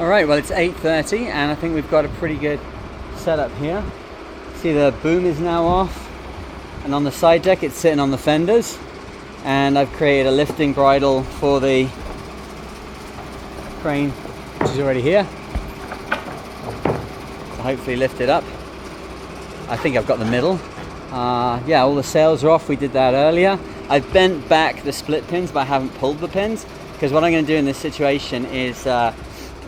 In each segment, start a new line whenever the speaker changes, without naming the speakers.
All right, well it's 8:30 and I think we've got a pretty good setup here. See, the boom is now off, and on the side deck it's sitting on the fenders, and I've created a lifting bridle for the crane, which is already here, to hopefully lift it up. I think I've got the middle. Yeah, all the sails are off. We did that earlier. I've bent back the split pins, but I haven't pulled the pins, because what I'm going to do in this situation is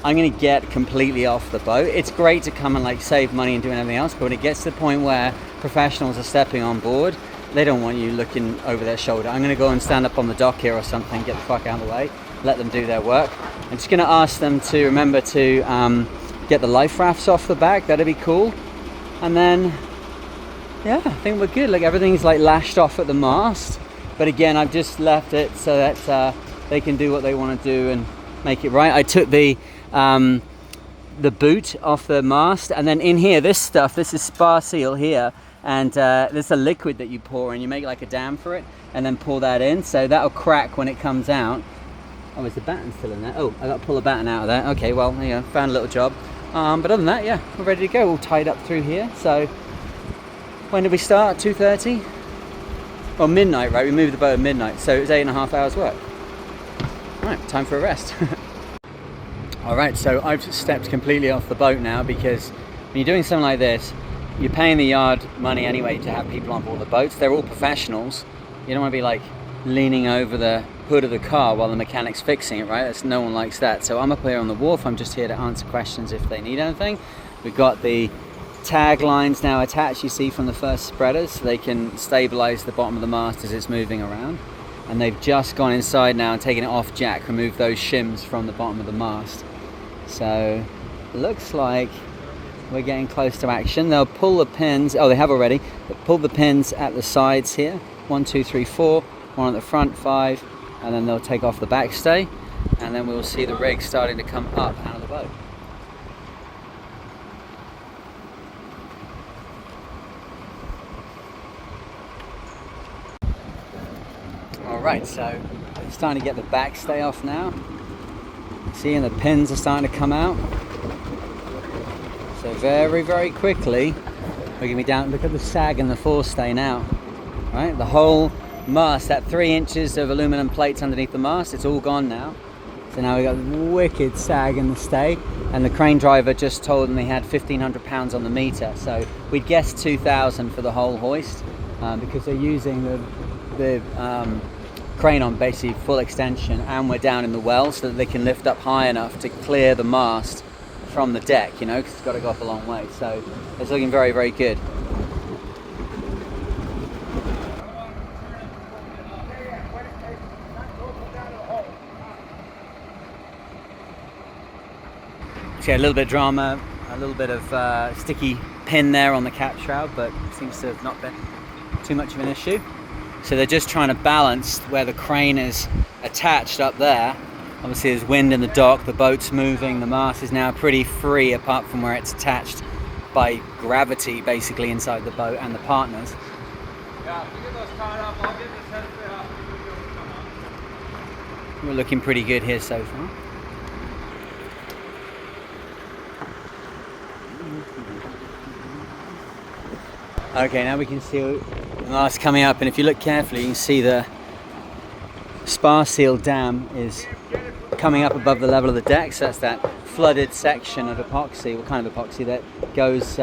I'm going to get completely off the boat. It's great to come and like save money and doing everything else, but when it gets to the point where professionals are stepping on board, they don't want you looking over their shoulder. I'm going to go and stand up on the dock here or something, get the fuck out of the way, let them do their work. I'm just going to ask them to remember to get the life rafts off the back. That'd be cool. And then, yeah, I think we're good. Like, everything's like lashed off at the mast, but again, I've just left it so that they can do what they want to do and make it right. I took the boot off the mast, and then in here, this is spar seal here, and there's a liquid that you pour and you make like a dam for it, and then pour that in, so that'll crack when it comes out. Oh, is the batten still in there? Oh, I got to pull the batten out of there. Okay, well, you know, found a little job. But other than that, yeah, we're ready to go. All tied up through here. So when did we start? 2:30? Well, midnight, right? We moved the boat at midnight, so it was 8.5 hours work. All right, time for a rest. All right, so I've stepped completely off the boat now, because when you're doing something like this, you're paying the yard money anyway to have people on board the boats. They're all professionals. You don't want to be like leaning over the hood of the car while the mechanic's fixing it, right? No one likes that. So I'm up here on the wharf. I'm just here to answer questions if they need anything. We've got the tag lines now attached, you see, from the first spreaders, so they can stabilize the bottom of the mast as it's moving around. And they've just gone inside now and taken it off jack, removed those shims from the bottom of the mast. So looks like we're getting close to action. They'll pull the pins. Oh, they have already. They'll pull the pins at the sides here. 1, 2, 3, 4. One at the front, 5. And then they'll take off the backstay. And then we'll see the rig starting to come up out of the boat. Alright, so it's starting to get the backstay off now. See, and the pins are starting to come out. So very, very quickly, we're going to be down. Look at the sag and the forestay now. Right, the whole mast, that 3 inches of aluminum plates underneath the mast, it's all gone now. So now we've got wicked sag in the stay, and the crane driver just told them they had 1,500 pounds on the meter. So we'd guessed 2,000 for the whole hoist, because they're using the crane on basically full extension, and we're down in the well so that they can lift up high enough to clear the mast from the deck, you know, because it's got to go up a long way. So it's looking very, very good. So yeah, a little bit of drama, a little bit of sticky pin there on the cap shroud, but seems to have not been too much of an issue. So they're just trying to balance where the crane is attached up there. Obviously there's wind in the dock, the boat's moving, the mast is now pretty free apart from where it's attached by gravity basically inside the boat and the partners. Yeah, if we get those tied up, I'll get this head fit up. We're looking pretty good here so far. Okay, now we can see the mast coming up, and if you look carefully you can see the spar seal dam is coming up above the level of the deck, so that's that flooded section of epoxy, what kind of epoxy, that goes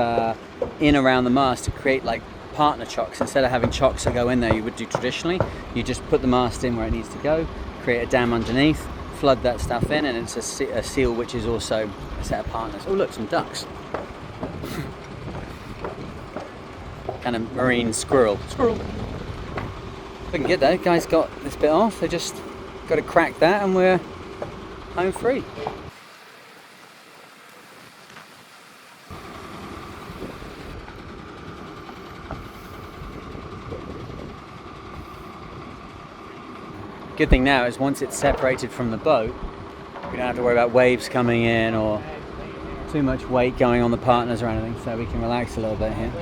in around the mast to create like partner chocks. Instead of having chocks that go in there you would do traditionally, you just put the mast in where it needs to go, create a dam underneath, flood that stuff in, and it's a seal which is also a set of partners. Oh look, some ducks. Kind of marine squirrel. We can get that. Guys got this bit off. They just got to crack that and we're home free. Good thing now is once it's separated from the boat, we don't have to worry about waves coming in or too much weight going on the partners or anything, so we can relax a little bit here.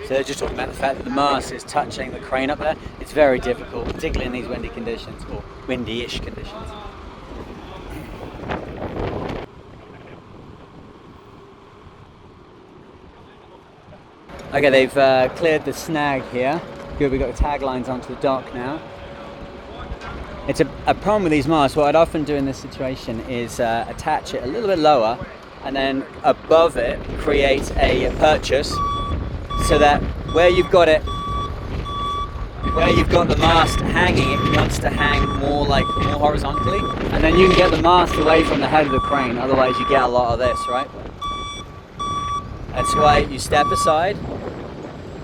So So they're just talking about the fact that the mast is touching the crane up there. It's very difficult, particularly in these windy conditions, or windy-ish conditions. Okay, they've cleared the snag here. Good, we've got the taglines onto the dock now. It's a problem with these masts. What I'd often do in this situation is attach it a little bit lower, and then above it create a purchase, so that where you've got the mast hanging, it wants to hang more horizontally, and then you can get the mast away from the head of the crane. Otherwise, you get a lot of this, right? That's why you step aside,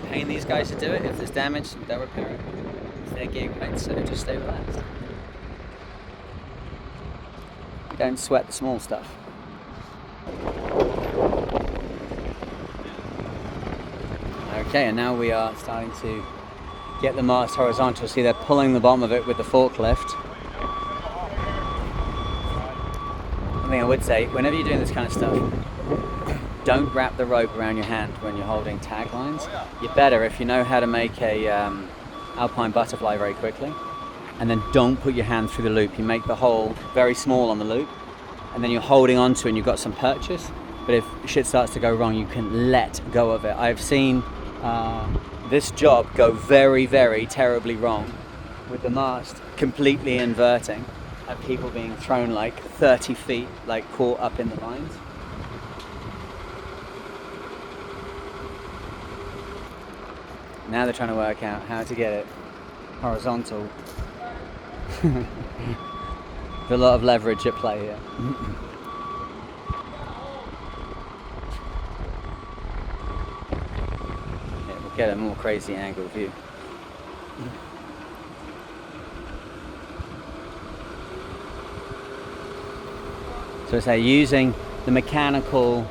paying these guys to do it. If there's damage, they'll repair it. It's their gig, right? So just stay relaxed. Don't sweat the small stuff. Okay, and now we are starting to get the mast horizontal. See, they're pulling the bottom of it with the forklift. One thing I would say, whenever you're doing this kind of stuff, don't wrap the rope around your hand when you're holding tag lines. You're better if you know how to make a alpine butterfly very quickly, and then don't put your hand through the loop. You make the hole very small on the loop, and then you're holding onto it and you've got some purchase. But if shit starts to go wrong, you can let go of it. I've seen this job go very, very terribly wrong, with the mast completely inverting and people being thrown like 30 feet, like caught up in the lines. Now they're trying to work out how to get it horizontal. There's a lot of leverage at play here. Yeah, we'll get a more crazy angle view. So it's using the mechanical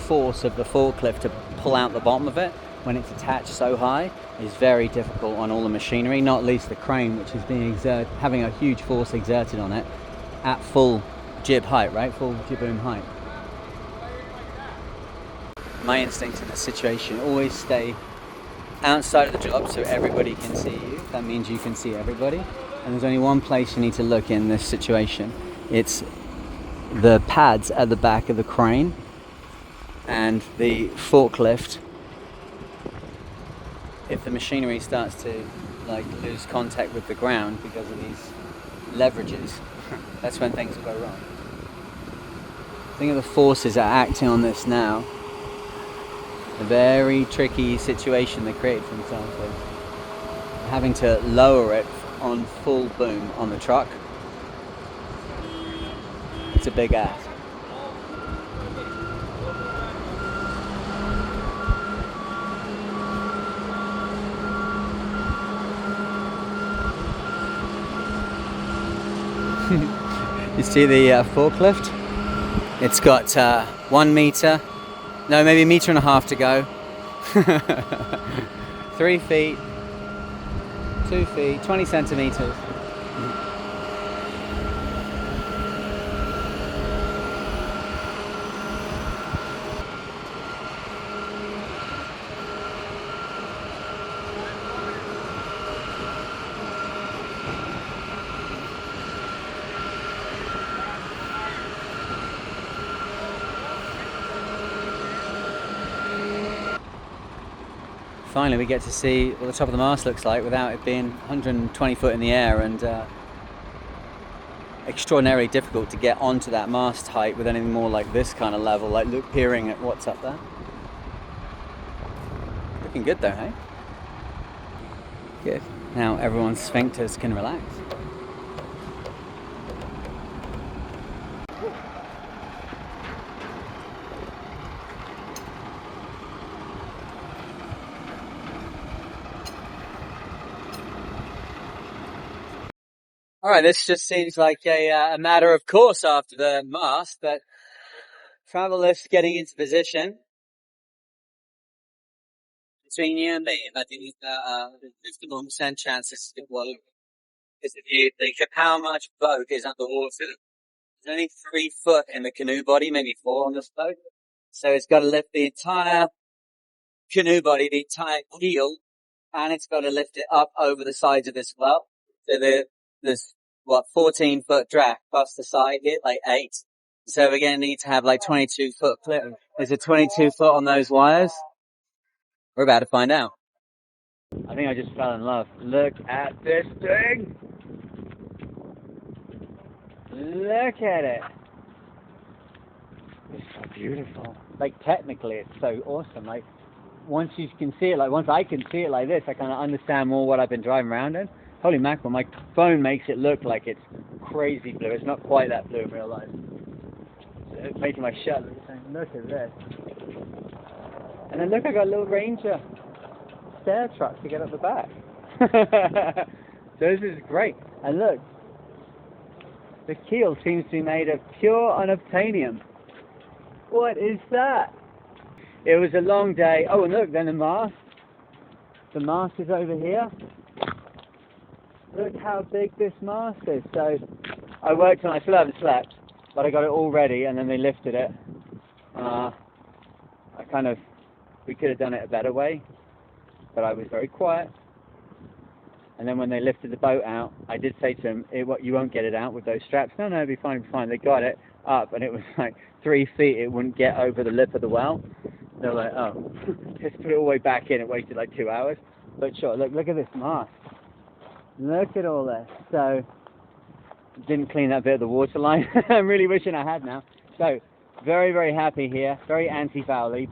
force of the forklift to pull out the bottom of it when it's attached so high is very difficult on all the machinery, not least the crane, which is being having a huge force exerted on it at full jib height, right? Full jib boom height. My instinct in this situation, always stay outside of the job so everybody can see you. That means you can see everybody. And there's only one place you need to look in this situation. It's the pads at the back of the crane and the forklift. If the machinery starts to lose contact with the ground because of these leverages, that's when things will go wrong. Think of the forces that are acting on this now. A very tricky situation they created for themselves with. Having to lower it on full boom on the truck. It's a big ask. You see the forklift? It's got 1 meter, no, maybe 1.5 meters to go. 3 feet, 2 feet, 20 centimeters. Finally we get to see what the top of the mast looks like without it being 120 foot in the air, and extraordinarily difficult to get onto that mast height with anything more like this kind of level, like peering at what's up there. Looking good though, hey? Good. Now everyone's sphincters can relax. All right, this just seems like a matter of course after the mast, but travel lift getting into position between you and me. I think 51% chance this is going to work. Because if you think of how much boat is underwater, there's only 3 foot in the canoe body, maybe 4 on this boat. So it's got to lift the entire canoe body, the entire keel, and it's got to lift it up over the sides of this well. So there's 14-foot drag plus the side here, like 8. So we're going to need to have like 22-foot clip. There's a 22-foot on those wires. We're about to find out. I think I just fell in love. Look at this thing. Look at it. It's so beautiful. Like, technically, it's so awesome. Like, once you can see it, like, once I can see it like this, I kind of understand more what I've been driving around in. Holy mackerel, my phone makes it look like it's crazy blue. It's not quite that blue in real life. It's making my shirt look the same. Look at this. And then look, I got a little Ranger stair truck to get up the back. So this is great. And look, the keel seems to be made of pure unobtainium. What is that? It was a long day. Oh, and look, then the mast. The mast is over here. Look how big this mast is. So I worked on it. I still haven't slept, but I got it all ready, and then they lifted it. We could have done it a better way, but I was very quiet. And then when they lifted the boat out, I did say to them, you won't get it out with those straps. No, it'll be fine, it'll be fine. They got it up, and it was like 3 feet. It wouldn't get over the lip of the well. They were like, oh, just put it all the way back in. It waited like 2 hours. But sure, look at this mast. Look at all this. So, didn't clean that bit of the water line. I'm really wishing I had now. So, very, very happy here. Very anti-foul-y.